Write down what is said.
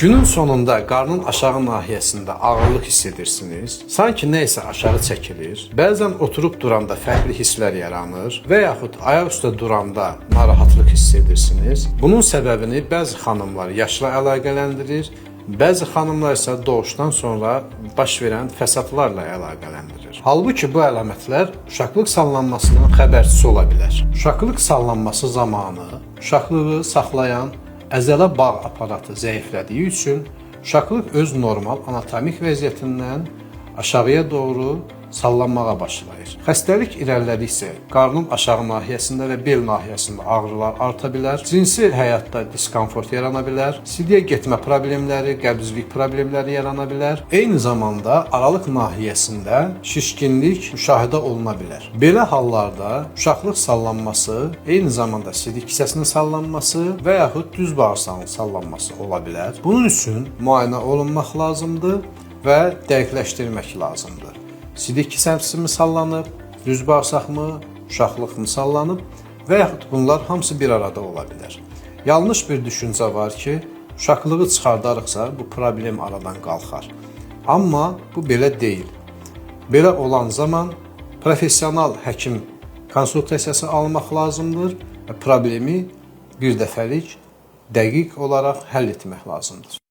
Günün sonunda qarnın aşağı nahiyəsində ağırlıq hiss edirsiniz. Sanki nə isə aşağı çəkilir. Bəzən oturub duranda fərqli hisslər yaranır və yaxud ayaq üstə duranda narahatlıq hiss edirsiniz. Bunun səbəbini bəzi xanımlar yaşla əlaqələndirir, bəzi xanımlar isə doğuşdan sonra baş verən fəsadlarla əlaqələndirir. Halbuki bu əlamətlər uşaqlıq sallanmasının xəbərçisi ola bilər. Uşaqlıq sallanması zamanı uşaqlığı saxlayan əzələ bağ aparatı zəiflədiyi üçün uşaqlıq öz normal anatomik vəziyyətindən aşağıya doğru sallanmağa başlayır. Xəstəlik irəlilədikcə qarnın aşağı nahiyəsində və bel nahiyəsində ağrılar arta bilər, cinsi həyatda diskomfort yarana bilər, sidiyə getmə problemləri, qəbzlik problemləri yarana bilər. Eyni zamanda aralıq nahiyəsində şişkinlik müşahidə oluna bilər. Belə hallarda uşaqlıq sallanması, eyni zamanda sidik kisəsinin sallanması və yaxud düz bağırsağın sallanması ola bilər. Bunun üçün müayinə olunmaq lazımdır və dəqiqləşdirmək lazımdır. Sidik kisəsi mi sallanıb, düz bağırsaq mı, uşaqlıq mı sallanıb və yaxud bunlar hamısı bir arada ola bilər. Yanlış bir düşüncə var ki, uşaqlığı çıxardarıqsa bu problem aradan qalxar. Amma bu belə deyil. Belə olan zaman professional həkim konsultasiyası almaq lazımdır və problemi bir dəfəlik dəqiq olaraq həll etmək lazımdır.